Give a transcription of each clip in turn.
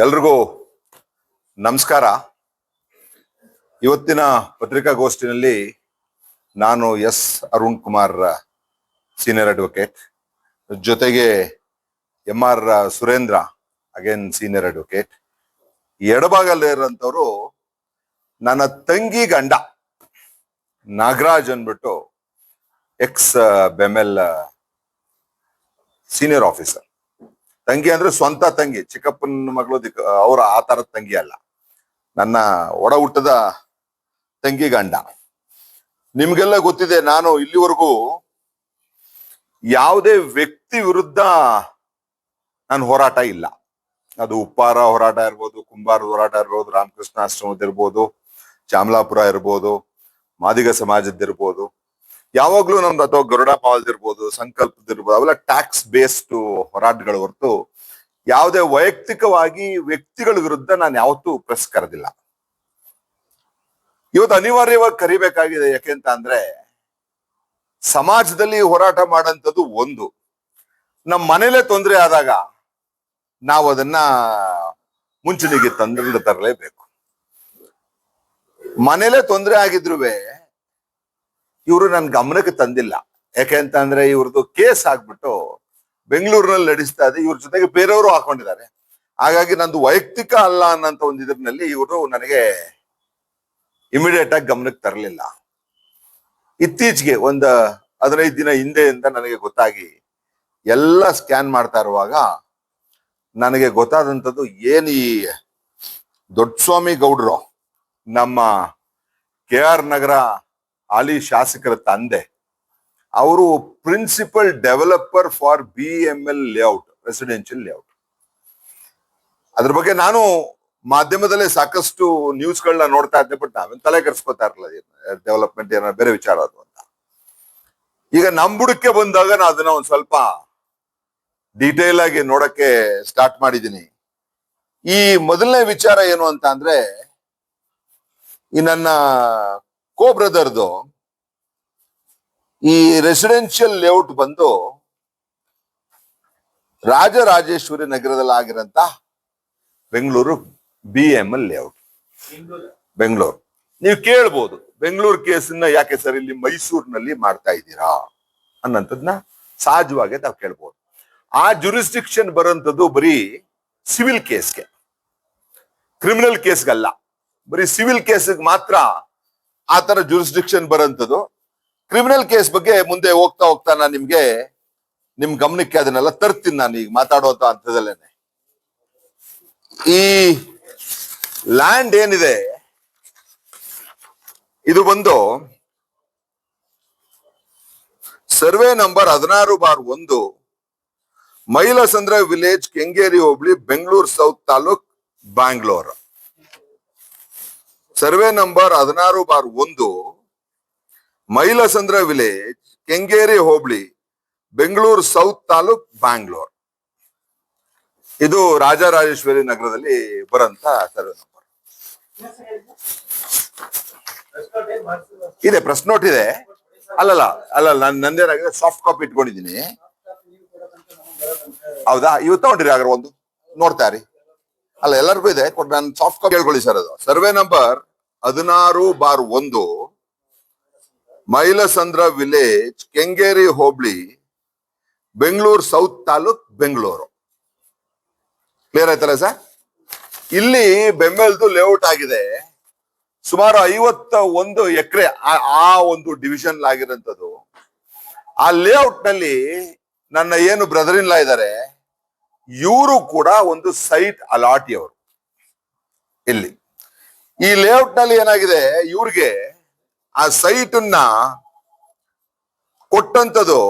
ಎಲ್ರಿಗೂ ನಮಸ್ಕಾರ. ಇವತ್ತಿನ ಪತ್ರಿಕಾಗೋಷ್ಠಿನಲ್ಲಿ ನಾನು S Arun Kumar, senior advocate, ಜೊತೆಗೆ MR Surendra, again senior advocate. ಎಡಭಾಗಲ್ಲಿರೋಂಥವ್ರು ನನ್ನ ತಂಗಿ ಗಂಡ ನಾಗರಾಜ್ ಅಂದ್ಬಿಟ್ಟು ಎಕ್ಸ್ ಬೆಮೆಲ್ ಸೀನಿಯರ್ ಆಫೀಸರ್. ತಂಗಿ ಅಂದ್ರೆ ಸ್ವಂತ ತಂಗಿ, ಚಿಕ್ಕಪ್ಪನ ಮಗಳು, ಅವ್ರ ಆ ತರದ ತಂಗಿ ಅಲ್ಲ, ನನ್ನ ಒಡ ಹುಟ್ಟದ ತಂಗಿ ಗಂಡ. ನಿಮ್ಗೆಲ್ಲ ಗೊತ್ತಿದೆ, ನಾನು ಇಲ್ಲಿವರೆಗೂ ಯಾವುದೇ ವ್ಯಕ್ತಿ ವಿರುದ್ಧ ನಾನು ಹೋರಾಟ ಇಲ್ಲ. ಅದು ಉಪ್ಪಾರ ಹೋರಾಟ ಇರ್ಬೋದು, ಕುಂಬಾರದ ಹೋರಾಟ ಇರ್ಬೋದು, ರಾಮಕೃಷ್ಣ ಆಶ್ರಮದ ಇರ್ಬೋದು, ಚಾಮಲಾಪುರ ಇರ್ಬೋದು, ಮಾದಿಗ ಸಮಾಜದ್ದಿರ್ಬೋದು, ಯಾವಾಗ್ಲೂ ನಮ್ದು, ಅಥವಾ ಗರುಡ ಪಾಲ್ದಿರ್ಬೋದು, ಸಂಕಲ್ಪದಿರ್ಬೋದು, ಅವೆಲ್ಲ ಟ್ಯಾಕ್ಸ್ ಬೇಸ್ಡ್ ಹೋರಾಟಗಳ ಹೊರತು ಯಾವುದೇ ವೈಯಕ್ತಿಕವಾಗಿ ವ್ಯಕ್ತಿಗಳ ವಿರುದ್ಧ ನಾನು ಯಾವತ್ತೂ ಪ್ರೆಸ್ ಕರೆದಿಲ್ಲ. ಇವತ್ತು ಅನಿವಾರ್ಯವಾಗಿ ಕರಿಬೇಕಾಗಿದೆ. ಯಾಕೆಂತ ಅಂದ್ರೆ ಸಮಾಜದಲ್ಲಿ ಹೋರಾಟ ಮಾಡೋಂಥದ್ದು ಒಂದು, ನಮ್ಮ ಮನೇಲೆ ತೊಂದರೆ ಆದಾಗ ನಾವು ಅದನ್ನ ಮುಂಚೂಣಿಗೆ ತರಲೇಬೇಕು. ಮನೇಲೆ ತೊಂದರೆ ಆಗಿದ್ರು ಇವರು ನನ್ನ ಗಮನಕ್ಕೆ ತಂದಿಲ್ಲ. ಯಾಕೆಂತ ಅಂದ್ರೆ ಇವ್ರದ್ದು ಕೇಸ್ ಆಗ್ಬಿಟ್ಟು ಬೆಂಗಳೂರಿನಲ್ಲಿ ನಡೆಸ್ತಾ ಇದೆ, ಇವ್ರ ಜೊತೆಗೆ ಬೇರೆಯವರು ಹಾಕೊಂಡಿದ್ದಾರೆ. ಹಾಗಾಗಿ ನಂದು ವೈಯಕ್ತಿಕ ಅಲ್ಲ ಅನ್ನೋಂಥ ಒಂದು ಇದರಲ್ಲಿ ಇವರು ನನಗೆ ಇಮಿಡಿಯೇಟ್ ಆಗಿ ಗಮನಕ್ಕೆ ತರಲಿಲ್ಲ. ಇತ್ತೀಚೆಗೆ ಒಂದು 15 ದಿನ ಹಿಂದೆಯಿಂದ ನನಗೆ ಗೊತ್ತಾಗಿ ಎಲ್ಲ ಸ್ಕ್ಯಾನ್ ಮಾಡ್ತಾ ಇರುವಾಗ ನನಗೆ ಗೊತ್ತಾದಂಥದ್ದು ಏನು, ಈ ದೊಡ್ಡಸ್ವಾಮಿ ಗೌಡ್ರು, ನಮ್ಮ KR ನಗರ ಹಾಲಿ ಶಾಸಕರ ತಂದೆ, ಅವರು principal developer for BML layout, residential layout. ಅದ್ರ ಬಗ್ಗೆ ನಾನು ಮಾಧ್ಯಮದಲ್ಲೇ ಸಾಕಷ್ಟು ನ್ಯೂಸ್ಗಳನ್ನ ನೋಡ್ತಾ ಇದ್ದೆ, ಬಟ್ ನಾವೇನು ತಲೆ ಕೆಡಿಸ್ಕೊತಾ ಇರಲಿಲ್ಲ. ಡೆವಲಪ್ಮೆಂಟ್ ಏನೋ ಬೇರೆ ವಿಚಾರ ಅದು ಅಂತ. ಈಗ ನಮ್ಮ ಬುಡಕ್ಕೆ ಬಂದಾಗ ನಾನು ಅದನ್ನ ಒಂದ್ ಸ್ವಲ್ಪ ಡೀಟೇಲ್ ಆಗಿ ನೋಡಕ್ಕೆ ಸ್ಟಾರ್ಟ್ ಮಾಡಿದ್ದೀನಿ. ಈ ಮೊದಲನೇ ವಿಚಾರ ಏನು ಅಂತ ಅಂದ್ರೆ, ಈ ನನ್ನ ಕೋ ಬ್ರದರ್ದು ಈ ರೆಸಿಡೆನ್ಷಿಯಲ್ ಲೇಔಟ್ ಬಂದು ರಾಜರಾಜೇಶ್ವರಿ ನಗರದಲ್ಲಿ ಆಗಿರಂತ ಬೆಂಗಳೂರು BML ಲೇಔಟ್, ಬೆಂಗಳೂರು. ನೀವು ಕೇಳ್ಬೋದು, ಬೆಂಗಳೂರು ಕೇಸನ್ನ ಯಾಕೆ ಸರ್ ಇಲ್ಲಿ ಮೈಸೂರಿನಲ್ಲಿ ಮಾಡ್ತಾ ಇದ್ದೀರಾ ಅನ್ನಂಥದ್ನ ಸಹಜವಾಗಿ ತಾವು ಕೇಳ್ಬೋದು. ಆ ಜುರಿಸ್ಡಿಕ್ಷನ್ ಬರೋಂಥದ್ದು ಬರೀ ಸಿವಿಲ್ ಕೇಸ್ಗೆ, ಕ್ರಿಮಿನಲ್ ಕೇಸ್ಗಲ್ಲ, ಬರೀ ಸಿವಿಲ್ ಕೇಸ್ಗೆ ಮಾತ್ರ ಆ ತರ ಜುರಿಸ್ಡಿಕ್ಷನ್ ಬರೋಂಥದ್ದು. ಕ್ರಿಮಿನಲ್ ಕೇಸ್ ಬಗ್ಗೆ ಮುಂದೆ ಹೋಗ್ತಾ ಹೋಗ್ತಾ ನಾನು ನಿಮ್ ಗಮನಕ್ಕೆ ಅದನ್ನೆಲ್ಲ ತರ್ತೀನಿ. ನಾನು ಈಗ ಮಾತಾಡುವಂತ ಹಂತದಲ್ಲೇನೆ ಈ ಲ್ಯಾಂಡ್ ಏನಿದೆ, ಇದು ಬಂದು survey number 16/1, Mylasandra village, Kengeri hobli, Bengaluru south taluk, Bangalore. Survey number 16/1, Mylasandra village, Kengeri hobli, Bengaluru south taluk, Bangalore. ಇದು ರಾಜರಾಜೇಶ್ವರಿ ನಗರದಲ್ಲಿ ಬರಂತ ಸರ್ವೆ ನಂಬರ್ ಇದೆ. ಪ್ರೆಸ್ ನೋಟ್ ಇದೆ. ಅಲ್ಲಲ್ಲ ನಾನು ನಂದೇನಾಗಿದೆ, ಸಾಫ್ಟ್ ಕಾಪಿ ಇಟ್ಕೊಂಡಿದ್ದೀನಿ. ಹೌದಾ? ಇವತ್ತು ತಗೊಂಡ್ರಿ ಹಾಗಾದ್ರೆ ಒಂದು ನೋಡ್ತಾ ಇರಿ. ಅಲ್ಲ, ಎಲ್ಲರಿಗೂ ಇದೆ, ನಾನು ಸಾಫ್ಟ್ ಕಾಪಿ ಹೇಳ್ಕೊಳ್ಳಿ ಸರ್. ಅದು survey number 16/1, Mylasandra village, Kengeri hobli, Bengaluru south taluk, Bengaluru. Clear ಆಯ್ತಲ್ಲ ಸರ್? ಇಲ್ಲಿ ಬೆಂಬಲ್ದು ಲೇಔಟ್ ಆಗಿದೆ. ಸುಮಾರು 51 ಎಕರೆ ಆ ಒಂದು ಡಿವಿಷನ್ ಆಗಿರೋಂಥದ್ದು. ಆ ಲೇಔಟ್ ನಲ್ಲಿ ನನ್ನ ಏನು ಬ್ರದರ್ ಇನ್ ಲಾ ಇದ್ದಾರೆ, ಇವರು ಕೂಡ ಒಂದು ಸೈಟ್ ಅಲಾಟಿಯವರು. ಇಲ್ಲಿ ಈ ಲೇಔಟ್ ನಲ್ಲಿ ಏನಾಗಿದೆ, ಇವ್ರಿಗೆ ಆ ಸೈಟ್ ಅನ್ನ ಕೊಟ್ಟಂತದ್ದು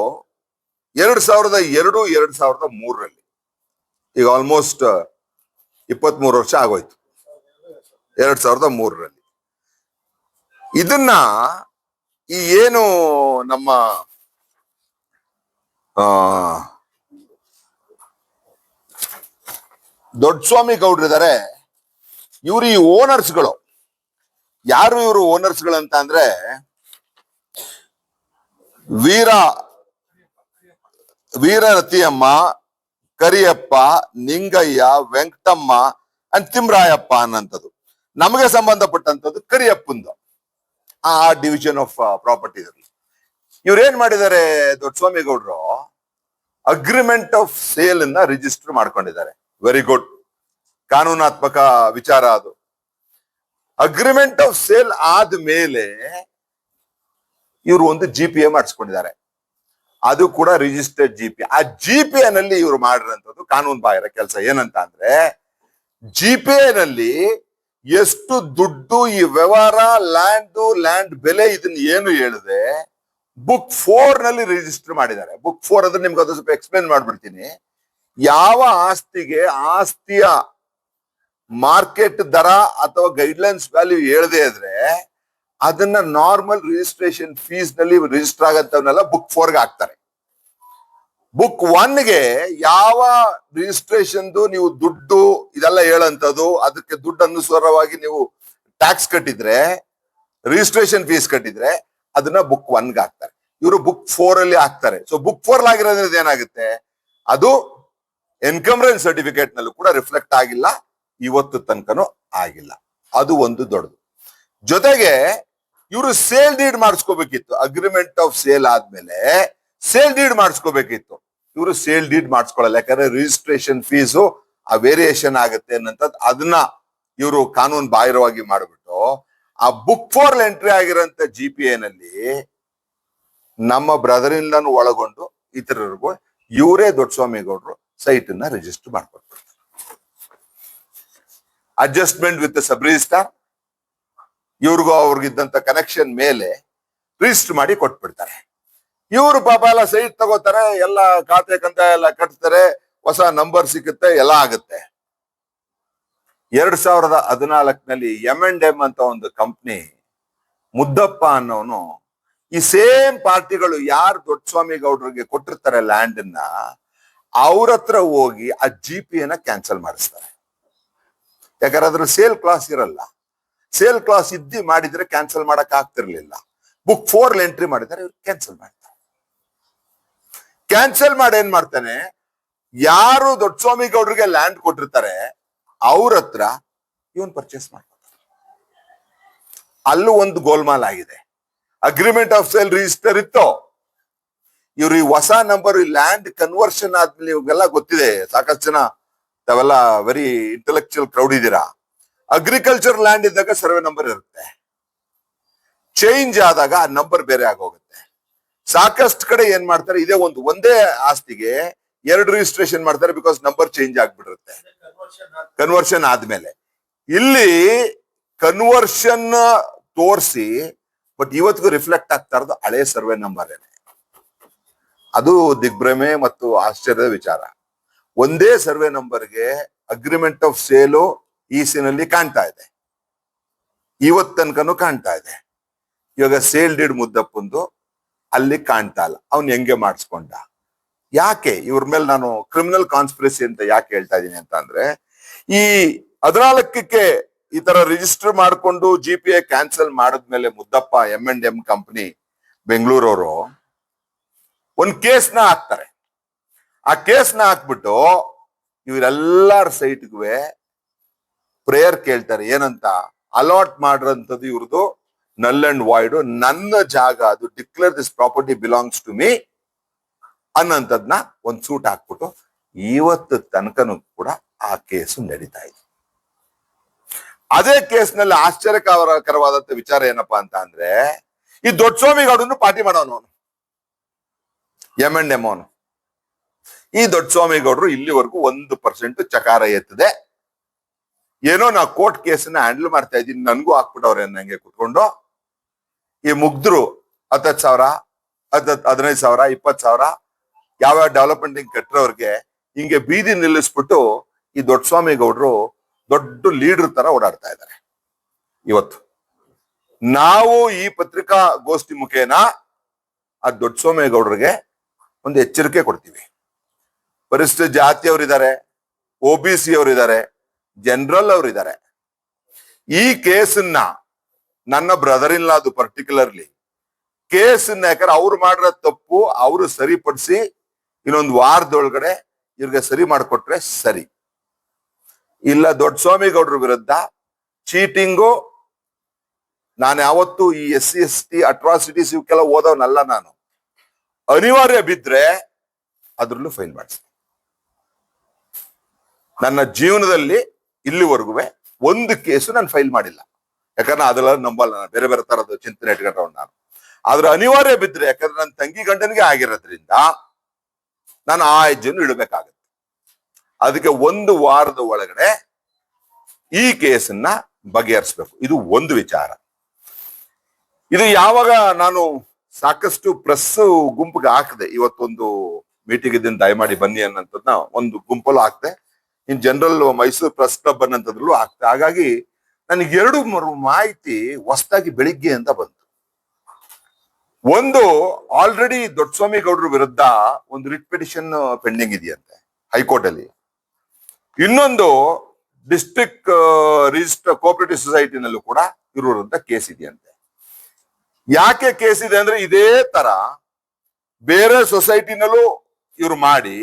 2002, 2003ರಲ್ಲಿ. ಈಗ ಆಲ್ಮೋಸ್ಟ್ 23 ವರ್ಷ ಆಗೋಯ್ತು. 2003ರಲ್ಲಿ ಇದನ್ನ ಈ ಏನು ನಮ್ಮ ದೊಡ್ಡಸ್ವಾಮಿ ಗೌಡ್ರು ಇದ್ದಾರೆ, ಇವ್ರು ಈ ಓನರ್ಸ್ಗಳು. ಯಾರು ಇವರು ಓನರ್ಸ್ಗಳು ಅಂತ ಅಂದ್ರೆ, ವೀರರತಿಯಮ್ಮ, ಕರಿಯಪ್ಪ, ನಿಂಗಯ್ಯ, ವೆಂಕಟಮ್ಮ, ತಿಮ್ರಾಯಪ್ಪ ಅನ್ನಂಥದ್ದು. ನಮಗೆ ಸಂಬಂಧಪಟ್ಟಂಥದ್ದು ಕರಿಯಪ್ಪಂದು ಆ ಡಿವಿಷನ್ ಆಫ್ ಪ್ರಾಪರ್ಟಿದಲ್ಲಿ. ಇವ್ರೇನ್ ಮಾಡಿದ್ದಾರೆ ದೊಡ್ಡಸ್ವಾಮಿ ಗೌಡ್ರು, ಅಗ್ರಿಮೆಂಟ್ ಆಫ್ ಸೇಲ್ ಅನ್ನ ರಿಜಿಸ್ಟರ್ ಮಾಡ್ಕೊಂಡಿದ್ದಾರೆ. ವೆರಿ ಗುಡ್, ಕಾನೂನಾತ್ಮಕ ವಿಚಾರ ಅದು. ಅಗ್ರಿಮೆಂಟ್ ಆಫ್ ಸೇಲ್ ಆದ್ಮೇಲೆ ಇವರು ಒಂದು GPA ಮಾಡಿಸ್ಕೊಂಡಿದ್ದಾರೆ. ಅದು ಕೂಡ ರಿಜಿಸ್ಟರ್ಡ್ GPA. ಆ GPA ನಲ್ಲಿ ಇವರು ಮಾಡಿರೋಂಥದ್ದು ಕಾನೂನು ಬಾಹಿರ ಕೆಲಸ. ಏನಂತ ಅಂದ್ರೆ GPA ನಲ್ಲಿ ಎಷ್ಟು ದುಡ್ಡು ಈ ವ್ಯವಹಾರ, ಲ್ಯಾಂಡ್ ಬೆಲೆ, ಇದನ್ನ ಏನು ಹೇಳಿದೆ ಬುಕ್ 4 ನಲ್ಲಿ ರಿಜಿಸ್ಟರ್ ಮಾಡಿದ್ದಾರೆ. ಬುಕ್ 4 ಅಂದ್ರೆ ನಿಮ್ಗೆ ಅದು ಸ್ವಲ್ಪ ಎಕ್ಸ್ಪ್ಲೇನ್ ಮಾಡ್ಬಿಡ್ತೀನಿ. ಯಾವ ಆಸ್ತಿಗೆ ಆಸ್ತಿಯ ಮಾರ್ಕೆಟ್ ದರ ಅಥವಾ ಗೈಡ್ಲೈನ್ಸ್ ವ್ಯಾಲ್ಯೂ ಹೇಳದೆ ಇದ್ರೆ ಅದನ್ನ ನಾರ್ಮಲ್ ರಿಜಿಸ್ಟ್ರೇಷನ್ ಫೀಸ್ ನಲ್ಲಿ ರಿಜಿಸ್ಟರ್ ಆಗಂತವನ್ನೆಲ್ಲ ಬುಕ್ 4 ಹಾಕ್ತಾರೆ. ಬುಕ್ 1 ಗೆ ಯಾವ ರಿಜಿಸ್ಟ್ರೇಷನ್ ನೀವು ದುಡ್ಡು ಇದೆಲ್ಲ ಹೇಳಂತದ್ದು, ಅದಕ್ಕೆ ದುಡ್ಡು ಅನುಸಾರವಾಗಿ ನೀವು ಟ್ಯಾಕ್ಸ್ ಕಟ್ಟಿದ್ರೆ, ರಿಜಿಸ್ಟ್ರೇಷನ್ ಫೀಸ್ ಕಟ್ಟಿದ್ರೆ ಅದನ್ನ ಬುಕ್ 1 ಗೆ ಹಾಕ್ತಾರೆ. ಇವರು ಬುಕ್ 4 ಅಲ್ಲಿ ಹಾಕ್ತಾರೆ. ಸೊ ಬುಕ್ 4 ಆಗಿರೋದ್ರಿಂದ ಏನಾಗುತ್ತೆ, ಅದು ಎನ್ಕಮ್ರೆನ್ಸ್ ಸರ್ಟಿಫಿಕೇಟ್ ನಲ್ಲೂ ಕೂಡ ರಿಫ್ಲೆಕ್ಟ್ ಆಗಿಲ್ಲ, ಇವತ್ತು ತನಕನೂ ಆಗಿಲ್ಲ. ಅದು ಒಂದು ದೊಡ್ಡದು. ಜೊತೆಗೆ ಇವರು ಸೇಲ್ ಡೀಡ್ ಮಾಡಿಸ್ಕೋಬೇಕಿತ್ತು. ಅಗ್ರಿಮೆಂಟ್ ಆಫ್ ಸೇಲ್ ಆದ್ಮೇಲೆ ಸೇಲ್ ಡೀಡ್ ಮಾಡಿಸ್ಕೋಬೇಕಿತ್ತು. ಇವರು ಸೇಲ್ ಡೀಡ್ ಮಾಡಿಸ್ಕೊಳ್ಳಲ್ಲ. ಯಾಕಂದ್ರೆ ರಿಜಿಸ್ಟ್ರೇಷನ್ ಫೀಸು ಆ ವೇರಿಯೇಷನ್ ಆಗುತ್ತೆ ಅನ್ನಂಥದ್ದು, ಅದನ್ನ ಇವರು ಕಾನೂನು ಬಾಹಿರವಾಗಿ ಮಾಡಿಬಿಟ್ಟು ಆ ಬುಕ್ 4 ಎಂಟ್ರಿ ಆಗಿರೋಂಥ GPA ನಲ್ಲಿ ನಮ್ಮ ಬ್ರದರ್ ಇಂದನು ಒಳಗೊಂಡು ಇತರರಿಗೂ ಇವರೇ ದೊಡ್ಡಸ್ವಾಮಿ ಗೌಡ್ರು ಸೈಟ್ ಅನ್ನ ರಿಜಿಸ್ಟರ್ ಮಾಡ್ಕೊಡ್ತಾರೆ. ಅಡ್ಜಸ್ಟ್ಮೆಂಟ್ ವಿತ್ ಸಬ್ ರಿಜಿಸ್ಟ್ರಾರ್ ಇವ್ರಿಗೂ ಅವ್ರಿಗಿದ್ದಂತ ಕನೆಕ್ಷನ್ ಮೇಲೆ ರಿಜಿಸ್ಟರ್ ಮಾಡಿ ಕೊಟ್ಬಿಡ್ತಾರೆ. ಇವರು ಪಾಪ ಎಲ್ಲ ಸೈಟ್ ತಗೋತಾರೆ, ಎಲ್ಲ ಖಾತೆ ಕಂತ ಎಲ್ಲ ಕಟ್ತಾರೆ, ಹೊಸ ನಂಬರ್ ಸಿಗುತ್ತೆ, ಎಲ್ಲ ಆಗುತ್ತೆ. 2014ನಲ್ಲಿ M&M ಅಂತ ಒಂದು ಕಂಪ್ನಿ, ಮುದ್ದಪ್ಪ ಅನ್ನೋನು ಈ ಸೇಮ್ ಪಾರ್ಟಿಗಳು ಯಾರು ದೊಡ್ಡಸ್ವಾಮಿ ಗೌಡ್ರಿಗೆ ಕೊಟ್ಟಿರ್ತಾರೆ ಲ್ಯಾಂಡ್ ಅನ್ನ, ಅವ್ರ ಹತ್ರ ಹೋಗಿ ಆ GPA ನ ಕ್ಯಾನ್ಸಲ್ ಮಾಡಿಸ್ತಾರೆ. ಯಾಕಂದ್ರೆ ಅದ್ರ ಸೇಲ್ ಕ್ಲಾಸ್ ಇರಲ್ಲ. ಸೇಲ್ ಕ್ಲಾಸ್ ಇದ್ದಿ ಮಾಡಿದ್ರೆ ಕ್ಯಾನ್ಸಲ್ ಮಾಡಕ್ ಆಗ್ತಿರ್ಲಿಲ್ಲ. ಬುಕ್ 4 ಎಂಟ್ರಿ ಮಾಡಿದ್ದಾರೆ, ಇವ್ರು ಕ್ಯಾನ್ಸಲ್ ಮಾಡ್ತಾರೆ. ಕ್ಯಾನ್ಸಲ್ ಮಾಡಿ ಏನ್ ಮಾಡ್ತಾನೆ, ಯಾರು ದೊಡ್ಡಸ್ವಾಮಿ ಗೌಡ್ರಿಗೆ ಲ್ಯಾಂಡ್ ಕೊಟ್ಟಿರ್ತಾರೆ ಅವ್ರ ಹತ್ರ ಇವನ್ ಪರ್ಚೇಸ್ ಮಾಡ್ತಾರೆ. ಅಲ್ಲೂ ಒಂದು ಗೋಲ್ಮಾಲ್ ಆಗಿದೆ. ಅಗ್ರಿಮೆಂಟ್ ಆಫ್ ಸೇಲ್ ರಿಜಿಸ್ಟರ್ ಇತ್ತು, ಇವ್ರು ಈ ಹೊಸ ನಂಬರ್ ಲ್ಯಾಂಡ್ ಕನ್ವರ್ಷನ್ ಆದ್ಮೇಲೆ ಇವಾಗೆಲ್ಲ ಗೊತ್ತಿದೆ, ಸಾಕಷ್ಟು ಜನ ತಾವೆಲ್ಲ ವೆರಿ ಇಂಟೆಲೆಕ್ಚುಯಲ್ ಕ್ರೌಡ್ ಇದ್ದೀರಾ. ಅಗ್ರಿಕಲ್ಚರ್ ಲ್ಯಾಂಡ್ ಇದ್ದಾಗ ಸರ್ವೆ ನಂಬರ್ ಇರುತ್ತೆ, ಚೇಂಜ್ ಆದಾಗ ಆ ನಂಬರ್ ಬೇರೆ ಆಗೋಗುತ್ತೆ. ಸಾಕಷ್ಟು ಕಡೆ ಏನ್ ಮಾಡ್ತಾರೆ, ಇದೇ ಒಂದೇ ಆಸ್ತಿಗೆ 2 ರಿಜಿಸ್ಟ್ರೇಷನ್ ಮಾಡ್ತಾರೆ, ಬಿಕಾಸ್ ನಂಬರ್ ಚೇಂಜ್ ಆಗ್ಬಿಟ್ಟಿರುತ್ತೆ ಕನ್ವರ್ಷನ್ ಆದ್ಮೇಲೆ. ಇಲ್ಲಿ ಕನ್ವರ್ಷನ್ ತೋರಿಸಿ ಬಟ್ ಇವತ್ತಿಗೂ ರಿಫ್ಲೆಕ್ಟ್ ಆಗ್ತಾ ಇರೋದು ಹಳೆ ಸರ್ವೆ ನಂಬರ್ ಏನೆ. ಅದು ದಿಗ್ಭ್ರಮೆ ಮತ್ತು ಆಶ್ಚರ್ಯದ ವಿಚಾರ. ಒಂದೇ ಸರ್ವೆ ನಂಬರ್ಗೆ ಅಗ್ರಿಮೆಂಟ್ ಆಫ್ ಸೇಲು ನಲ್ಲಿ ಕಾಣ್ತಾ ಇದೆ, ಇವತ್ ತನಕನೂ ಕಾಣ್ತಾ ಇದೆ. ಇವಾಗ ಸೇಲ್ ಡೀಡ್ ಮುದ್ದಪ್ಪಂದು ಅಲ್ಲಿ ಕಾಣ್ತಾ ಇಲ್ಲ. ಅವ್ನು ಹೆಂಗೆ ಮಾಡಿಸ್ಕೊಂಡ? ಯಾಕೆ ಇವ್ರ ಮೇಲೆ ನಾನು ಕ್ರಿಮಿನಲ್ ಕಾನ್ಸ್ಪಿರಸಿ ಅಂತ ಯಾಕೆ ಹೇಳ್ತಾ ಇದೀನಿ ಅಂತ ಅಂದ್ರೆ, ಈ 14ಕ್ಕೆ ಈ ತರ ರಿಜಿಸ್ಟರ್ ಮಾಡ್ಕೊಂಡು GPA ಕ್ಯಾನ್ಸಲ್ ಮಾಡಿದ್ಮೇಲೆ ಮುದ್ದಪ್ಪ M&M ಕಂಪನಿ ಬೆಂಗಳೂರವರು ಒಂದ್ ಕೇಸ್ನ ಹಾಕ್ತಾರೆ. ಆ ಕೇಸ್ನ ಹಾಕ್ಬಿಟ್ಟು ಇವರೆಲ್ಲಾರ ಸೈಟ್ಗೂ ಪ್ರೇಯರ್ ಕೇಳ್ತಾರೆ. ಏನಂತ? ಅಲಾಟ್ ಮಾಡಿರೋಂಥದ್ದು ಇವ್ರದ್ದು ನಲ್ ಅಂಡ್ ವಾಯ್ಡ್, ನನ್ನ ಜಾಗ, ಅದು declare this property belongs to me ಅನ್ನಂಥದ್ನ ಒಂದ್ ಸೂಟ್ ಹಾಕ್ಬಿಟ್ಟು ಇವತ್ತು ತನಕನೂ ಕೂಡ ಆ ಕೇಸು ನಡೀತಾ ಇದೆ. ಅದೇ ಕೇಸ್ನಲ್ಲಿ ಆಶ್ಚರ್ಯಕರವಾದಂತ ವಿಚಾರ ಏನಪ್ಪಾ ಅಂತ ಅಂದ್ರೆ, ಈ ದೊಡ್ಡಸ್ವಾಮಿ ಗೌಡನ್ನು ಪಾರ್ಟಿ ಮಾಡೋನು M&M ಅವನು. ಈ ದೊಡ್ಡಸ್ವಾಮಿ ಗೌಡರು ಇಲ್ಲಿವರೆಗೂ 1% ಚಕಾರ ಎತ್ತದೆ. ಏನೋ ನಾ ಕೋರ್ಟ್ ಕೇಸನ್ನ ಹ್ಯಾಂಡಲ್ ಮಾಡ್ತಾ ಇದ್ದೀನಿ, ನನ್ಗೂ ಹಾಕ್ಬಿಟ್ಟವ್ರೆ ನಂಗೆ ಕುತ್ಕೊಂಡು. ಈ ಮುಗ್ಧರು 10,000, 15,000, 20,000 ಯಾವ್ಯಾವ ಡೆವಲಪ್ಮೆಂಟ್ ಕಟ್ಟಿರೋರ್ಗೆ ಹಿಂಗೆ ಬೀದಿ ನಿಲ್ಲಿಸ್ಬಿಟ್ಟು ಈ ದೊಡ್ಡಸ್ವಾಮಿ ಗೌಡರು ದೊಡ್ಡ ಲೀಡರ್ ತರ ಓಡಾಡ್ತಾ ಇದ್ದಾರೆ. ಇವತ್ತು ನಾವು ಈ ಪತ್ರಿಕಾಗೋಷ್ಠಿ ಮುಖೇನ ಆ ದೊಡ್ಡಸ್ವಾಮಿ ಗೌಡರಿಗೆ ಒಂದು ಎಚ್ಚರಿಕೆ ಕೊಡ್ತೀವಿ. ಪರಿಶಿಷ್ಟ ಜಾತಿಯವರಿದ್ದಾರೆ, OBC ಅವರಿದ್ದಾರೆ, ಜನರಲ್ ಅವರಿದ್ದಾರೆ. ಈ ಕೇಸನ್ನ ನನ್ನ ಬ್ರದರ್ ಇನ್ ಲಾದು ಪರ್ಟಿಕ್ಯುಲರ್ಲಿ ಕೇಸನ್ನ, ಯಾಕಂದ್ರೆ ಅವ್ರು ಮಾಡಿರೋ ತಪ್ಪು ಅವರು ಸರಿಪಡಿಸಿ ಇನ್ನೊಂದು ವಾರದೊಳಗಡೆ ಇವ್ರಿಗೆ ಸರಿ ಮಾಡಿಕೊಟ್ರೆ ಸರಿ. ಇಲ್ಲ ದೊಡ್ಡ ಸ್ವಾಮಿಗೌಡ್ರ ವಿರುದ್ಧ ಚೀಟಿಂಗು. ನಾನು ಯಾವತ್ತು ಈ SC/ST ಅಟ್ರಾಸಿಟೀಸ್ ಇವಕ್ಕೆಲ್ಲ ಓದೋನಲ್ಲ ನಾನು. ಅನಿವಾರ್ಯ ಬಿದ್ರೆ ಅದ್ರಲ್ಲೂ ಫೈಲ್ ಮಾಡಿಸ್ತೀನಿ. ನನ್ನ ಜೀವನದಲ್ಲಿ ಇಲ್ಲಿವರೆಗೂ ಒಂದು ಕೇಸು ನಾನು ಫೈಲ್ ಮಾಡಿಲ್ಲ, ಯಾಕಂದ್ರೆ ಅದೆಲ್ಲ ನಂಬಲ್ಲ, ನಾನು ಬೇರೆ ಬೇರೆ ತರದ ಚಿಂತನೆ ಇಟ್ಕೊಂಡ್ರವ್ ನಾನು. ಆದ್ರೆ ಅನಿವಾರ್ಯ ಬಿದ್ರೆ, ಯಾಕಂದ್ರೆ ನನ್ನ ತಂಗಿ ಗಂಡನಿಗೆ ಆಗಿರೋದ್ರಿಂದ ನಾನು ಆ ಹೆಜ್ಜೆಯನ್ನು ಇಡಬೇಕಾಗತ್ತೆ. ಅದಕ್ಕೆ 1 ವಾರದ ಒಳಗಡೆ ಈ ಕೇಸನ್ನ ಬಗೆಹರಿಸ್ಬೇಕು. ಇದು ಒಂದು ವಿಚಾರ. ಇದು ಯಾವಾಗ ನಾನು ಸಾಕಷ್ಟು ಪ್ರೆಸ್ ಗುಂಪಿಗೆ ಹಾಕಿದೆ, ಇವತ್ತೊಂದು ಮೀಟಿಂಗ್ ಇದ್ದೀನಿ ದಯಮಾಡಿ ಬನ್ನಿ ಅನ್ನೋದನ್ನ ಒಂದು ಗುಂಪಲ್ಲೂ ಹಾಕ್ದೆ, in general Mysuru press club ಅನ್ನೋದ್ರಲ್ಲೂ ಹಾಕ್ದೆ. ಹಾಗಾಗಿ ನನಗೆ 2 ಮಾಹಿತಿ ಹೊಸದಾಗಿ ಬೆಳಿಗ್ಗೆ ಅಂತ ಬಂತು. ಒಂದು, ಆಲ್ರೆಡಿ ದೊಡ್ಡಸ್ವಾಮಿ ಗೌಡ್ರ ವಿರುದ್ಧ ಒಂದು ರಿಟ್ ಪಿಟಿಷನ್ ಪೆಂಡಿಂಗ್ ಇದೆಯಂತೆ ಹೈಕೋರ್ಟ್ ಅಲ್ಲಿ. ಇನ್ನೊಂದು, ಡಿಸ್ಟ್ರಿಕ್ಟ್ ರಿಜಿಸ್ಟರ್ ಕೋಆಪರೇಟಿವ್ ಸೊಸೈಟಿನಲ್ಲೂ ಕೂಡ ಇವ್ರ ವಿರುದ್ಧ ಕೇಸ್ ಇದೆಯಂತೆ. ಯಾಕೆ ಕೇಸ್ ಇದೆ ಅಂದ್ರೆ, ಇದೇ ತರ ಬೇರೆ ಸೊಸೈಟಿನಲ್ಲೂ ಇವ್ರು ಮಾಡಿ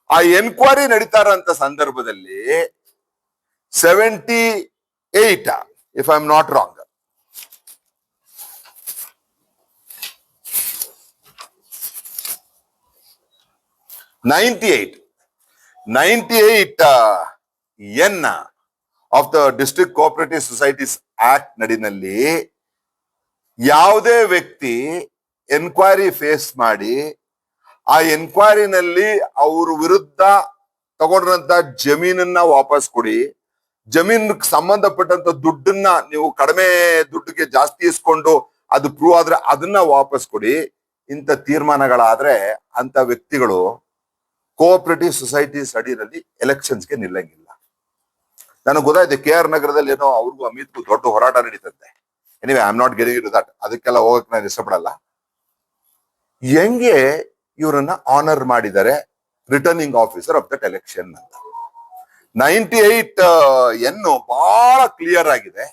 ಆ ಎನ್ಕ್ವೈರಿ ನಡೀತಾರಂತ ಸಂದರ್ಭದಲ್ಲಿ 78, if I am not wrong, 98 N of the district cooperative societies act ನಡಿನಲ್ಲಿ ಯಾವುದೇ ವ್ಯಕ್ತಿ ಎನ್ಕ್ವೈರಿ ಫೇಸ್ ಮಾಡಿ ಆ ಎನ್ಕ್ವೈರಿನಲ್ಲಿ ಅವ್ರ ವಿರುದ್ಧ ತಗೊಂಡ್ರಂತ ಜಮೀನನ್ನ ವಾಪಸ್ ಕೊಡಿ, ಜಮೀನ್ ಸಂಬಂಧಪಟ್ಟಂತ ದುಡ್ಡನ್ನ ನೀವು ಕಡಿಮೆ ದುಡ್ಡಿಗೆ ಜಾಸ್ತಿ ಇಸ್ಕೊಂಡು ಅದು ಪ್ರೂವ್ ಆದ್ರೆ ಅದನ್ನ ವಾಪಸ್ ಕೊಡಿ, ಇಂಥ ತೀರ್ಮಾನಗಳಾದ್ರೆ ಅಂತ ವ್ಯಕ್ತಿಗಳು ಕೋಆಪರೇಟಿವ್ ಸೊಸೈಟೀಸ್ ಅಡಿಯಲ್ಲಿ ಎಲೆಕ್ಷನ್ಸ್ಗೆ ನಿಲ್ಲಂಗಿಲ್ಲ. ನನಗೆ ಗೊತ್ತಾಯ್ತು KR ನಗರದಲ್ಲಿ ಏನೋ ಅವ್ರಿಗೂ ಅಮಿತ್ಗೂ ದೊಡ್ಡ ಹೋರಾಟ ನಡೀತಂತೆ. Anyway, I am not getting into that, ಅದಕ್ಕೆಲ್ಲ ಹೋಗಕ್ ನಾನು ಇಷ್ಟಪಡಲ್ಲ. ಹೆಂಗೆ ಇವರನ್ನ ಆನರ್ ಮಾಡಿದ್ದಾರೆ returning officer of that election ಅಂತ. 98 N ಬಹಳ ಕ್ಲಿಯರ್ ಆಗಿದೆ.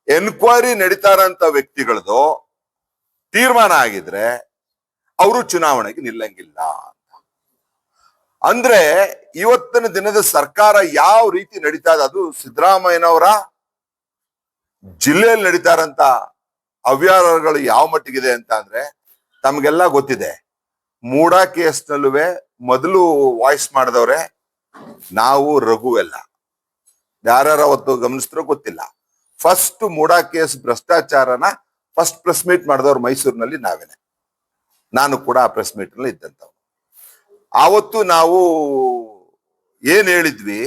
ಎನ್ಕ್ವೈರಿ ನಡೀತಾರಂತ ವ್ಯಕ್ತಿಗಳದು ತೀರ್ಮಾನ ಆಗಿದ್ರೆ ಅವರು ಚುನಾವಣೆಗೆ ನಿಲ್ಲಂಗಿಲ್ಲ ಅಂತ. ಅಂದ್ರೆ ಇವತ್ತಿನ ದಿನದ ಸರ್ಕಾರ ಯಾವ ರೀತಿ ನಡೀತಾ ಇದೆ, ಅದು ಸಿದ್ದರಾಮಯ್ಯನವರ ಜಿಲ್ಲೆಯಲ್ಲಿ ನಡೀತಾರಂತ ಅವ್ಯವಹಾರಗಳು ಯಾವ ಮಟ್ಟಿಗಿದೆ ಅಂತ ಅಂದ್ರೆ ತಮ್ಗೆಲ್ಲ ಗೊತ್ತಿದೆ. ಮೂಡ ಕೇಸ್ನಲ್ಲೂ ಮೊದಲು ವಾಯ್ಸ್ ಮಾಡಿದವ್ರೆ ನಾವು ರಘುವೆಲ್ಲ, ಯಾರ್ಯಾರ ಅವತ್ತು ಗಮನಿಸಿದ್ರೋ ಗೊತ್ತಿಲ್ಲ. ಫಸ್ಟ್ ಮೂಡ ಕೇಸ್ ಭ್ರಷ್ಟಾಚಾರನ ಫಸ್ಟ್ ಪ್ರೆಸ್ ಮೀಟ್ ಮಾಡಿದವ್ರು ಮೈಸೂರಿನಲ್ಲಿ ನಾವೇನೆ, ನಾನು ಕೂಡ ಆ ಪ್ರೆಸ್ ಮೀಟ್ ನಲ್ಲಿ ಇದ್ದಂಥವ್ರು. ಆವತ್ತು ನಾವು ಏನ್ ಹೇಳಿದ್ವಿ,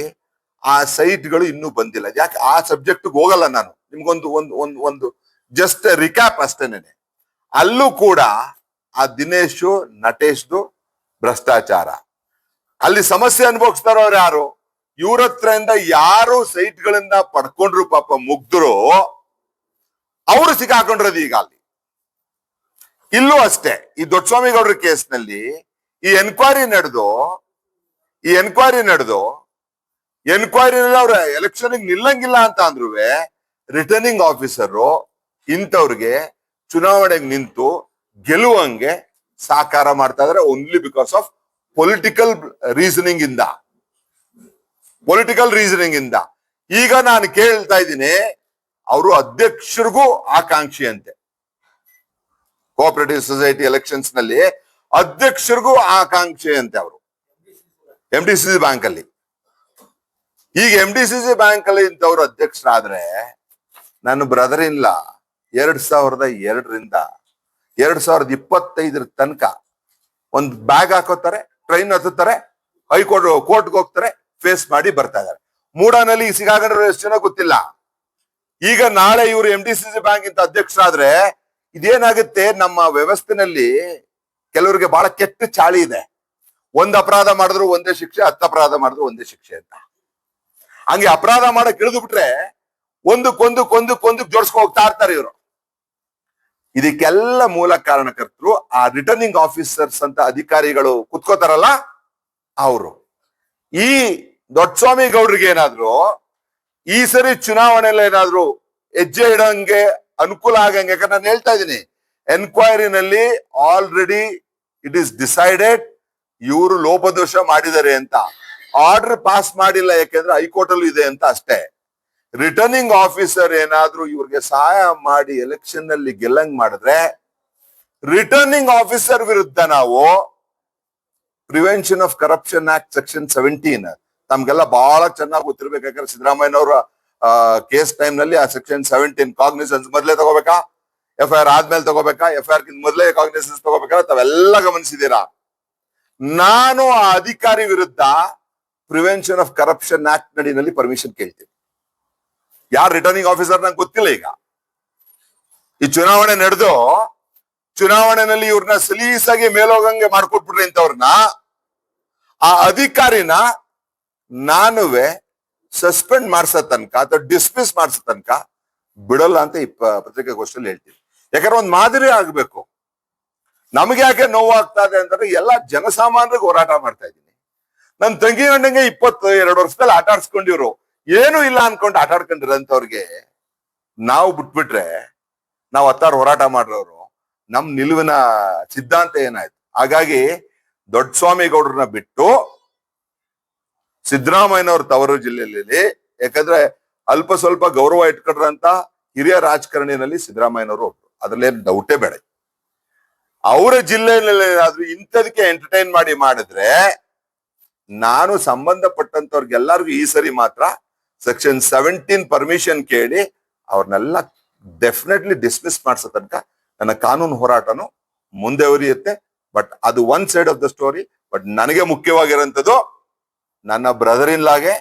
ಆ ಸೈಟ್ಗಳು ಇನ್ನೂ ಬಂದಿಲ್ಲ. ಯಾಕೆ ಆ ಸಬ್ಜೆಕ್ಟ್ ಹೋಗಲ್ಲ ನಾನು, ನಿಮ್ಗೊಂದು ಒಂದು ಜಸ್ಟ್ ರಿಕ್ಯಾಪ್ ಅಷ್ಟೇನೆ. ಅಲ್ಲೂ ಕೂಡ ಆ ದಿನೇಶು ನಟೇಶ್ದು ಭ್ರಷ್ಟಾಚಾರ, ಅಲ್ಲಿ ಸಮಸ್ಯೆ ಅನುಭವಿಸ್ತಾರವ್ರು ಯಾರು, ಇವ್ರ ಹತ್ರದಿಂದ ಯಾರು ಸೈಟ್ಗಳಿಂದ ಪಡ್ಕೊಂಡ್ರು ಪಾಪ ಮುಗ್ದ್ರು, ಅವರು ಸಿಕ್ಕಾಕೊಂಡ್ರದು ಈಗ ಅಲ್ಲಿ. ಇಲ್ಲೂ ಅಷ್ಟೇ, ಈ ದೊಡ್ಡಸ್ವಾಮಿ ಗೌಡ್ರ ಕೇಸ್ನಲ್ಲಿ ಈ ಎನ್ಕ್ವೈರಿ ಎನ್ಕ್ವೈರಿನಲ್ಲಿ ಅವ್ರ ಎಲೆಕ್ಷನ್ ನಿಲ್ಲಂಗಿಲ್ಲ ಅಂತ ಅಂದ್ರು ರಿಟರ್ನಿಂಗ್ ಆಫೀಸರು ಇಂಥವ್ರಿಗೆ ಚುನಾವಣೆಗೆ ನಿಂತು ಗೆಲ್ಲುವಂಗೆ ಸಾಕಾರ ಮಾಡ್ತಾ ಇದಾರೆ, only because of political reasoning ಇಂದ. ಈಗ ನಾನು ಕೇಳ್ತಾ ಇದ್ದೀನಿ, ಅವರು ಅಧ್ಯಕ್ಷರಿಗೂ ಆಕಾಂಕ್ಷಿ ಅಂತೆ. ಕೋಆಪರೇಟಿವ್ ಸೊಸೈಟಿ ಎಲೆಕ್ಷನ್ಸ್ ನಲ್ಲಿ ಅಧ್ಯಕ್ಷರಿಗೂ ಆಕಾಂಕ್ಷೆ ಅಂತೆ ಅವರು MDCC ಬ್ಯಾಂಕ್ ಅಲ್ಲಿ. ಈಗ MDCC ಬ್ಯಾಂಕ್ ಅಲ್ಲಿ ಇಂಥವ್ರು ಅಧ್ಯಕ್ಷರಾದ್ರೆ, ನನ್ನ ಬ್ರದರ್ ಇಲ್ಲ 2002ರಿಂದ 2025 ತನಕ ಒಂದು ಬ್ಯಾಗ್ ಹಾಕೋತಾರೆ, ಟ್ರೈನ್ ಹತ್ತುತ್ತಾರೆ, ಕೋರ್ಟ್ಗೆ ಹೋಗ್ತಾರೆ, ಫೇಸ್ ಮಾಡಿ ಬರ್ತಾ ಇದಾರೆ. ಮೂಡಾನಲ್ಲಿ ಸಿಗಾಕೊಂಡ್ರೆ ಎಷ್ಟು ಜನ ಗೊತ್ತಿಲ್ಲ. ಈಗ ನಾಳೆ ಇವರು MDCC ಬ್ಯಾಂಕ್ ಇಂತ ಅಧ್ಯಕ್ಷರಾದ್ರೆ ಇದೇನಾಗುತ್ತೆ, ನಮ್ಮ ವ್ಯವಸ್ಥೆನಲ್ಲಿ ಕೆಲವರಿಗೆ ಬಹಳ ಕೆಟ್ಟ ಚಾಳಿ ಇದೆ. 1 ಅಪರಾಧ ಮಾಡಿದ್ರು ಒಂದೇ ಶಿಕ್ಷೆ, 10 ಅಪರಾಧ ಮಾಡಿದ್ರು ಒಂದೇ ಶಿಕ್ಷೆ ಅಂತ. ಹಂಗೆ ಅಪರಾಧ ಮಾಡಕ್ ಇಳಿದು ಬಿಟ್ರೆ ಒಂದಕ್ಕೊಂದು ಜೋಡಿಸ್ಕೊ ಹೋಗ್ತಾ ಇರ್ತಾರೆ ಇವರು. ಇದಕ್ಕೆಲ್ಲ ಮೂಲ ಕಾರಣಕರ್ತರು ಆ ರಿಟರ್ನಿಂಗ್ ಆಫೀಸರ್ಸ್ ಅಂತ ಅಧಿಕಾರಿಗಳು ಕುತ್ಕೋತಾರಲ್ಲ ಅವರು. ಈ ದೊಡ್ಡಸ್ವಾಮಿ ಗೌಡ್ರಿಗೆ ಏನಾದ್ರು ಈ ಸರಿ ಚುನಾವಣೆಯಲ್ಲಿ ಏನಾದ್ರು ಹೆಜ್ಜೆ ಇಡಂಗೆ ಅನುಕೂಲ ಆಗಂಗೆ, ಯಾಕಂದ್ರೆ ನಾನು ಹೇಳ್ತಾ ಇದ್ದೀನಿ, ಎನ್ಕ್ವೈರಿನಲ್ಲಿ ಆಲ್ರೆಡಿ ಇಟ್ ಈಸ್ ಡಿಸೈಡೆಡ್ ಇವರು ಲೋಪದೋಷ ಮಾಡಿದ್ದಾರೆ ಅಂತ. ಆರ್ಡರ್ ಪಾಸ್ ಮಾಡಿಲ್ಲ, ಯಾಕೆಂದ್ರೆ ಹೈಕೋರ್ಟ್ ಅಲ್ಲೂ ಇದೆ ಅಂತ ಅಷ್ಟೇ. ರಿಟರ್ನಿಂಗ್ ಆಫೀಸರ್ ಏನಾದ್ರೂ ಇವ್ರಿಗೆ ಸಹಾಯ ಮಾಡಿ ಎಲೆಕ್ಷನ್ ನಲ್ಲಿ ಗೆಲ್ಲಂಗ್ ಮಾಡಿದ್ರೆ ರಿಟರ್ನಿಂಗ್ ಆಫೀಸರ್ ವಿರುದ್ಧ ನಾವು prevention of corruption act section 17 ತಮ್ಗೆಲ್ಲ ಬಹಳ ಚೆನ್ನಾಗಿ ಗೊತ್ತಿರ್ಬೇಕಾದ್ರೆ ಸಿದ್ದರಾಮಯ್ಯನವರ ಕೇಸ್ ಟೈಮ್ ನಲ್ಲಿ ಆ ಸೆಕ್ಷನ್ 17 ಕಾಗ್ನಿಸೆನ್ಸ್ ಮೊದಲೇ ತಗೋಬೇಕಾ, FIR ಆದ್ಮೇಲೆ ತಗೋಬೇಕಾ, FIR ಮೊದಲೇ ಕಾಗ್ನಿಸೆನ್ಸ್ ತಗೋಬೇಕಾ, ತಾವೆಲ್ಲ ಗಮನಿಸಿದೀರಾ. ನಾನು ಆ ಅಧಿಕಾರಿ ವಿರುದ್ಧ ಪ್ರಿವೆನ್ಷನ್ ಆಫ್ ಕರಪ್ಷನ್ ಆಕ್ಟ್ ನಡಿನಲ್ಲಿ ಪರ್ಮಿಷನ್ ಕೇಳ್ತೀನಿ. ಯಾರು ರಿಟರ್ನಿಂಗ್ ಆಫೀಸರ್ ನಂಗೆ ಗೊತ್ತಿಲ್ಲ. ಈಗ ಈ ಚುನಾವಣೆ ನಡೆದು ಚುನಾವಣೆಯಲ್ಲಿ ಇವ್ರನ್ನ ಸಲೀಸಾಗಿ ಮೇಲೋಗಂಗೆ ಮಾಡ್ಕೊಟ್ಬಿಟ್ರೆ ಇಂಥವ್ರನ್ನ, ಆ ಅಧಿಕಾರಿನ ನಾನುವೆ ಸಸ್ಪೆಂಡ್ ಮಾಡ್ಸೋ ತನಕ ಅಥವಾ ಡಿಸ್ಮಿಸ್ ಮಾಡ್ಸೋ ತನಕ ಬಿಡಲ್ಲ ಅಂತ ಈ ಪತ್ರಿಕಾಗೋಷ್ಠಿಯಲ್ಲಿ ಹೇಳ್ತೀನಿ. ಯಾಕಂದ್ರೆ ಒಂದ್ ಮಾದರಿ ಆಗ್ಬೇಕು. ನಮ್ಗೆ ಯಾಕೆ ನೋವಾಗ್ತಾ ಇದೆ ಅಂತಂದ್ರೆ ಎಲ್ಲ ಜನಸಾಮಾನ್ಯರಿಗೆ ಹೋರಾಟ ಮಾಡ್ತಾ ಇದ್ದೀನಿ. ನನ್ ತಂಗಿ ಗಂಡಂಗೆ 22 ವರ್ಷದಲ್ಲಿ ಆಟ ಆಡ್ಸ್ಕೊಂಡಿವ್ರು, ಏನು ಇಲ್ಲ ಅನ್ಕೊಂಡು ಆಟ ಆಡ್ಕೊಂಡಿರೋಂಥವ್ರಿಗೆ ನಾವು ಬಿಟ್ಬಿಟ್ರೆ ನಾವು ಹತ್ತಾರು ಹೋರಾಟ ಮಾಡಿರೋರು ನಮ್ ನಿಲುವಿನ ಸಿದ್ಧಾಂತ ಏನಾಯ್ತು. ಹಾಗಾಗಿ ದೊಡ್ಡ ಸ್ವಾಮಿ ಗೌಡ್ರನ್ನ ಬಿಟ್ಟು ಸಿದ್ದರಾಮಯ್ಯನವ್ರ ತವರು ಜಿಲ್ಲೆಯಲ್ಲಿ, ಯಾಕಂದ್ರೆ ಅಲ್ಪ ಸ್ವಲ್ಪ ಗೌರವ ಇಟ್ಕೊಂಡ್ರಂತ ಹಿರಿಯ ರಾಜಕಾರಣಿನಲ್ಲಿ ಸಿದ್ದರಾಮಯ್ಯನವರು ಒಬ್ರು, ಅದ್ರಲ್ಲೇನು ಡೌಟೇ ಬೇಡ. ಅವರ ಜಿಲ್ಲೆಯಲ್ಲಿ ಏನಾದ್ರೂ ಇಂಥದಕ್ಕೆ ಎಂಟರ್ಟೈನ್ ಮಾಡಿದ್ರೆ ನಾನು ಸಂಬಂಧಪಟ್ಟಂತವ್ರಿಗೆಲ್ಲರಿಗೂ ಈ ಸರಿ ಮಾತ್ರ ಸೆಕ್ಷನ್ 17 ಪರ್ಮಿಷನ್ ಕೇಳಿ ಅವ್ರನ್ನೆಲ್ಲ ಡೆಫಿನೆಟ್ಲಿ ಡಿಸ್ಮಿಸ್ ಮಾಡ್ಸೋ ತನಕ ನನ್ನ ಕಾನೂನು ಹೋರಾಟನು ಮುಂದೆ ಉರಿಯುತ್ತೆ. ಬಟ್ ಅದು one side of the story. But ನನಗೆ ಮುಖ್ಯವಾಗಿರೋಂಥದ್ದು ನನ್ನ ಬ್ರದರ್ ಇನ್ ಲಾಗೆ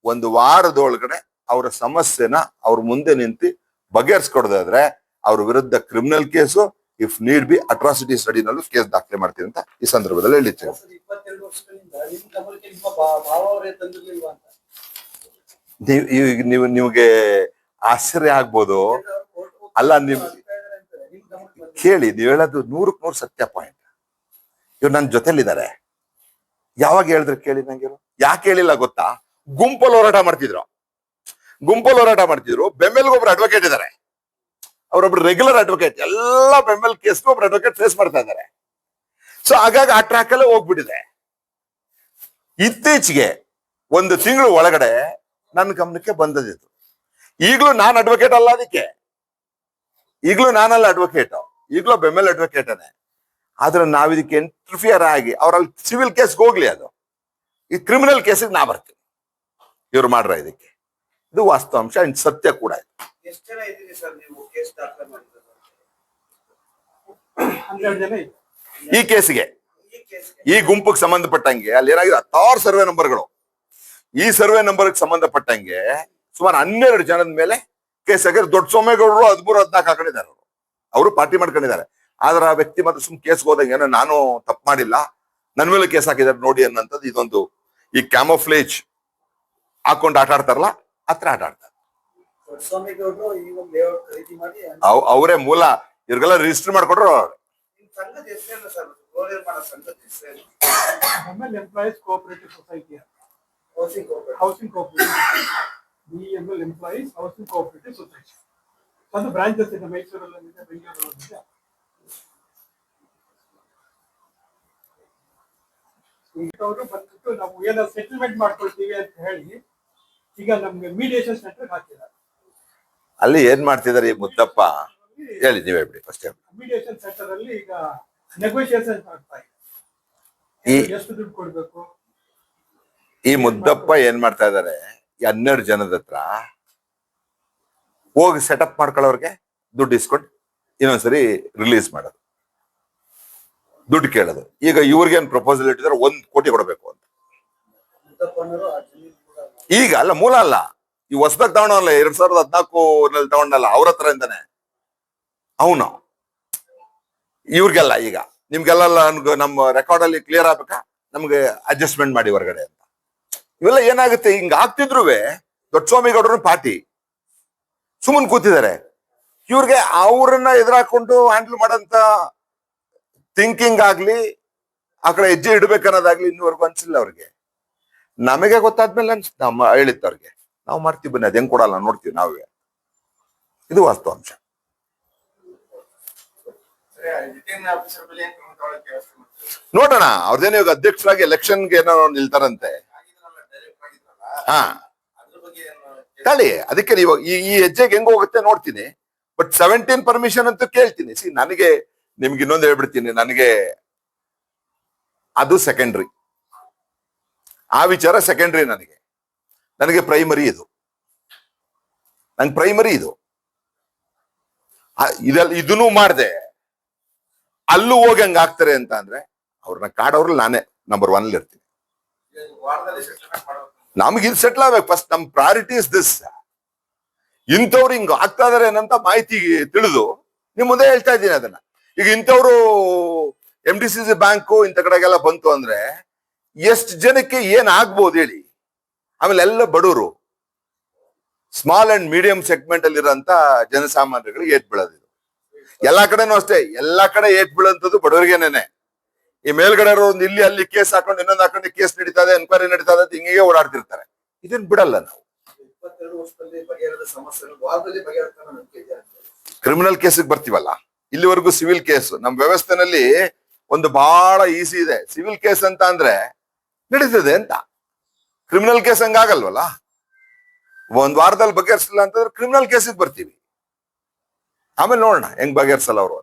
ಒಂದು ವಾರದೊಳಗಡೆ ಅವರ ಸಮಸ್ಯೆನ ಅವ್ರ ಮುಂದೆ ನಿಂತು ಬಗೆಹರಿಸ್ಕೊಡೋದಾದ್ರೆ ಅವ್ರ ವಿರುದ್ಧ criminal case, if need be atrocity ಸ್ಟಡಿನಲ್ಲೂ ಕೇಸ್ ದಾಖಲೆ ಮಾಡ್ತೀನಿ ಅಂತ ಈ ಸಂದರ್ಭದಲ್ಲಿ ಹೇಳಿದ್ದೇವೆ. ನಿಮ್ಗೆ ಆಶ್ಚರ್ಯ ಆಗ್ಬೋದು. ಅಲ್ಲ, ಕೇಳಿ, ನೀವ್ ಹೇಳೋದು 100% ಸತ್ಯ ಪಾಯಿಂಟ್. ಇವ್ರು ನನ್ನ ಜೊತೆಲಿದ್ದಾರೆ. ಯಾವಾಗ ಹೇಳಿದ್ರೆ ಕೇಳಿ, ನಂಗೆ ಯಾಕೆ ಹೇಳಿಲ್ಲ ಗೊತ್ತಾ? ಗುಂಪಲ್ಲಿ ಹೋರಾಟ ಮಾಡ್ತಿದ್ರು. ಬೆಂಬಲ್ಗೆ ಒಬ್ರು ಅಡ್ವೊಕೇಟ್ ಇದ್ದಾರೆ, ಅವರೊಬ್ರು ರೆಗ್ಯುಲರ್ ಅಡ್ವೊಕೇಟ್, ಎಲ್ಲ ಬೆಂಬಲ್ ಕೇಸ್ಗೂ ಒಬ್ರು ಅಡ್ವೊಕೇಟ್ ಫೇಸ್ ಮಾಡ್ತಾ ಇದ್ದಾರೆ. ಸೊ ಹಾಗಾಗಿ ಆ ಟ್ರ್ಯಾಕ್ ಅಲ್ಲೇ ಹೋಗ್ಬಿಟ್ಟಿದೆ. ಇತ್ತೀಚೆಗೆ 1 ತಿಂಗಳು ಒಳಗಡೆ ನನ್ನ ಗಮನಕ್ಕೆ ಬಂದದಿತ್ತು. ಈಗಲೂ ನಾನು ಅಡ್ವೊಕೇಟ್ ಅಲ್ಲ, ಅದಕ್ಕೆ ಈಗಲೂ ನಾನಲ್ಲ ಅಡ್ವೊಕೇಟ್, ಈಗಲೂ ಬೆಂಬಲ್ ಅಡ್ವೊಕೇಟನೇ. ಆದ್ರೆ ನಾವಿದಕ್ಕೆ ಇಂಟರ್ಫಿಯರ್ ಆಗಿ ಅವರಲ್ಲಿ ಸಿವಿಲ್ ಕೇಸ್ಗೆ ಹೋಗ್ಲಿ, ಅದು ಈ ಕ್ರಿಮಿನಲ್ ಕೇಸಿಗೆ ನಾ ಬರ್ತೀನಿ. ಇವ್ರು ಮಾಡ್ರ ಇದಕ್ಕೆ, ಇದು ವಾಸ್ತವಾಂಶ, ಸತ್ಯ ಕೂಡ ಇದೆ. ಈ ಕೇಸಿಗೆ, ಈ ಗುಂಪಿಗೆ ಸಂಬಂಧಪಟ್ಟಂಗೆ ಅಲ್ಲಿ ಏನಾಗಿದೆ 16 ಸರ್ವೆ ನಂಬರ್ಗಳು. ಈ ಸರ್ವೆ ನಂಬರ್ಗೆ ಸಂಬಂಧಪಟ್ಟಂಗೆ ಸುಮಾರು 12 ಜನದ ಮೇಲೆ ಕೇಸ್ ಹಾಕಿದ್ರೆ. ದೊಡ್ಡ ಸೋಮೇಗೌಡರು 13-14 ಹಾಕೊಂಡಿದ್ದಾರೆ. ಅವರು ಪಾರ್ಟಿ ಮಾಡ್ಕೊಂಡಿದ್ದಾರೆ. ಆದ್ರೆ ಆ ವ್ಯಕ್ತಿ ಮಾತ್ರ ಸುಮ್ ಕೇಸ್ಗೆ ಹೋದಂಗೆ ಏನೋ ನಾನು ತಪ್ಪು ಮಾಡಿಲ್ಲ, ನನ್ ಮೇಲೆ ಕೇಸ್ ಹಾಕಿದ್ದಾರೆ ನೋಡಿ ಅನ್ನಂಥದ್ದು. ಇದೊಂದು ಈ ಕ್ಯಾಮೋಫ್ಲೇಜ್ ಹಾಕೊಂಡು ಆಟ ಆಡ್ತಾರಲ್ಲ, ಹತ್ರ ಆಟ ಆಡ್ತಾರೆ. ಅವರೇ ಮೂಲ, ಇವ್ರಿಗೆಲ್ಲ ರಿಜಿಸ್ಟರ್ ಮಾಡ್ಕೊಟ್ರು. ಒಂದು ಬ್ರಾಂಚಸ್ ಇದೆ, ಮೈಸೂರಲ್ಲಿದೆ, ಬೆಂಗಳೂರಲ್ಲಿದೆ. ಅವರು ಬಂದ್ಬಿಟ್ಟು ನಾವು ಏನೋ ಸೆಟಲ್ಮೆಂಟ್ ಮಾಡ್ಕೊಳ್ತೀವಿ ಅಂತ ಹೇಳಿ ಈಗ ನಮ್ಗೆ ಮೀಡಿಯೇಷನ್ ಸೆಂಟರ್ ಹಾಕಿದ್ದಾರೆ. ಅಲ್ಲಿ ಏನ್ ಮಾಡ್ತಿದ್ದಾರೆ ಈ ಮುದ್ದಪ್ಪ? ಹೇಳಿ, ನೀವ್ ಹೇಳ್ಬಿಡಿ ಫಸ್ಟ್. ಮೀಡಿಯೇಷನ್ ಸೆಂಟರ್ ಅಲ್ಲಿ ಈಗ ನೆಗೋಷಿಯೇಷನ್ ಆಗ್ತಾ ಇದೆ. ಎಷ್ಟು ದುಡ್ಡು ಕೊಡ್ಬೇಕು? ಈ ಮುದ್ದಪ್ಪ ಏನ್ ಮಾಡ್ತಾ ಇದಾರೆ, 12 ಜನದ ಹತ್ರ ಹೋಗಿ ಸೆಟಪ್ ಮಾಡ್ಕೊಳ್ಳೋರ್ಗೆ ದುಡ್ಡು ಇಸ್ಕೊಂಡು ಇನ್ನೊಂದ್ಸರಿ ರಿಲೀಸ್ ಮಾಡೋದು, ದುಡ್ಡು ಕೇಳೋದು. ಈಗ ಇವ್ರಿಗೇನ್ ಪ್ರಪೋಸಲ್ ಇಟ್ಟಿದ್ರೆ 1 ಕೋಟಿ ಕೊಡಬೇಕು ಅಂತ. ಈಗ ಅಲ್ಲ, ಮೂಲ ಅಲ್ಲ, ಈ ಹೊಸದಾಗ ತಗೊಂಡಲ್ಲ, 2014 ತಗೊಂಡಲ್ಲ, ಅವ್ರ ಹತ್ರ ಇಂದಾನೆ ಅವನು. ಇವ್ರಿಗೆಲ್ಲ ಈಗ ನಿಮ್ಗೆಲ್ಲ ನಮ್ಮ ರೆಕಾರ್ಡ್ ಅಲ್ಲಿ ಕ್ಲಿಯರ್ ಆಗ್ಬೇಕಾ, ನಮ್ಗೆ ಅಡ್ಜಸ್ಟ್ಮೆಂಟ್ ಮಾಡಿ ಹೊರಗಡೆ ಅಂತ. ಇವೆಲ್ಲ ಏನಾಗುತ್ತೆ, ಹಿಂಗ ಆಗ್ತಿದ್ರು ದೊಡ್ಡ ಸ್ವಾಮಿಗೌಡರು ಪಾರ್ಟಿ ಸುಮ್ಮನೆ ಕೂತಿದ್ದಾರೆ. ಇವ್ರಿಗೆ ಅವ್ರನ್ನ ಎದುರಾಕೊಂಡು ಹ್ಯಾಂಡಲ್ ಮಾಡಂತ ಥಿಂಕಿಂಗ್ ಆಗ್ಲಿ, ಆ ಕಡೆ ಹೆಜ್ಜೆ ಇಡ್ಬೇಕನ್ನೋದಾಗ್ಲಿ ಇನ್ನೂವರೆಗೂ ಅನ್ಸಿಲ್ಲ ಅವ್ರಿಗೆ. ನಮಗೆ ಗೊತ್ತಾದ್ಮೇಲೆ ನಮ್ಮ ಹೇಳಿತ್ತು ಅವ್ರಿಗೆ, ನಾವು ಮಾಡ್ತೀವಿ ಬನ್ನಿ, ಅದೇನ್ ಕೊಡಲ್ಲ ನೋಡ್ತೀವಿ ನಾವೇ. ಇದು ವಾಸ್ತವಾಂಶ. ನೋಡೋಣ, ಅವ್ರದೇನು ಇವಾಗ ಅಧ್ಯಕ್ಷರಾಗಿ ಎಲೆಕ್ಷನ್ಗೆ ಏನೋ ನಿಲ್ತಾರಂತೆ. ಹಾ ತಳಿ ಅದಕ್ಕೆ ನೀವು ಈ ಹೆಜ್ಜೆಗೆ ಹೆಂಗ್ ಹೋಗುತ್ತೆ ನೋಡ್ತೀನಿ. ಬಟ್ 17 ಪರ್ಮಿಷನ್ ಅಂತೂ ಕೇಳ್ತೀನಿ. ನನಗೆ ನಿಮ್ಗೆ ಇನ್ನೊಂದು ಹೇಳ್ಬಿಡ್ತೀನಿ, ನನಗೆ ಅದು ಸೆಕೆಂಡ್ರಿ, ಆ ವಿಚಾರ ಸೆಕೆಂಡ್ರಿ. ನನಗೆ ಪ್ರೈಮರಿ ಇದು, ನಂಗೆ ಪ್ರೈಮರಿ ಇದು. ಇದನ್ನು ಮಾಡ್ದೆ ಅಲ್ಲೂ ಹೋಗಿ ಹಂಗ ಆಗ್ತಾರೆ ಅಂತ ಅಂದ್ರೆ ಅವ್ರನ್ನ ಕಾಡೋರ್ಲಿ ನಾನೇ ನಂಬರ್ 1 ಇರ್ತೀನಿ. ನಮ್ಗೆ ಇದು ಸೆಟ್ಲ್ ಆಗ್ಬೇಕು ಫಸ್ಟ್. ನಮ್ ಪ್ರಾಯೋರಿಟಿ ಇಸ್ ದಿಸ್. ಇಂಥವ್ರು ಹಿಂಗ ಆಗ್ತಾ ಇದಾರೆ ಏನಂತ ಮಾಹಿತಿ ತಿಳಿದು ನಿಮ್ ಮುಂದೆ ಹೇಳ್ತಾ ಇದ್ದೀನಿ ಅದನ್ನ. ಈಗ ಇಂಥವ್ರು MDCC ಬ್ಯಾಂಕು ಇಂಥ ಕಡೆಗೆಲ್ಲ ಬಂತು ಅಂದ್ರೆ ಎಷ್ಟು ಜನಕ್ಕೆ ಏನ್ ಆಗ್ಬೋದು ಹೇಳಿ. ಆಮೇಲೆ ಎಲ್ಲ ಬಡವರು, ಸ್ಮಾಲ್ ಅಂಡ್ ಮೀಡಿಯಂ ಸೆಗ್ಮೆಂಟ್ ಅಲ್ಲಿ ಇರೋಂತ ಜನಸಾಮಾನ್ಯಗಳಿಗೆ ಏಟ್ ಬೀಳೋದು. ಎಲ್ಲಾ ಕಡೆನೂ ಅಷ್ಟೇ, ಎಲ್ಲಾ ಕಡೆ ಏಟ್ ಬೀಳಂತದ್ದು ಬಡವರಿಗೇನೇನೆ. ಈ ಮೇಲ್ಗಡೆ ಒಂದು ಇಲ್ಲಿ ಅಲ್ಲಿ ಕೇಸ್ ಹಾಕೊಂಡು ಇನ್ನೊಂದು ಹಾಕೊಂಡು ಕೇಸ್ ನಡೀತಾ ಇದೆ, ಎನ್ಕ್ವೈರಿ ನಡೀತಾ ಇದೆ, ಹಿಂಗೆ ಓಡಾಡ್ತಿರ್ತಾರೆ. ಇದನ್ ಬಿಡಲ್ಲ ನಾವು. 22 ವರ್ಷದಲ್ಲಿ ಬಗೆಹರಿದ ಸಮಸ್ಯೆ ವಾರದಲ್ಲಿ ಬಗೆಹರಿಸ್ತಾನೆ ನಂಬಿಕೆ ಇದೆ. ಕ್ರಿಮಿನಲ್ ಕೇಸಿಗೆ ಬರ್ತೀವಲ್ಲ, ಇಲ್ಲಿವರೆಗೂ ಸಿವಿಲ್ ಕೇಸ್ ನಮ್ಮ ವ್ಯವಸ್ಥೆನಲ್ಲಿ ಒಂದು ಬಹಳ ಈಸಿ ಇದೆ. ಸಿವಿಲ್ ಕೇಸ್ ಅಂತ ಅಂದ್ರೆ ನಡೀತದೆ ಅಂತ, ಕ್ರಿಮಿನಲ್ ಕೇಸ್ ಹಂಗಾಗಲ್ವಲ್ಲ. ಒಂದ್ ವಾರದಲ್ಲಿ ಬಗೆಹರಿಸಲಿಲ್ಲ ಅಂತಂದ್ರೆ ಕ್ರಿಮಿನಲ್ ಕೇಸಿಗೆ ಬರ್ತೀವಿ. ಆಮೇಲೆ ನೋಡೋಣ ಹೆಂಗ್ ಬಗೆಹರಿಸಲ್ಲ ಅವರು.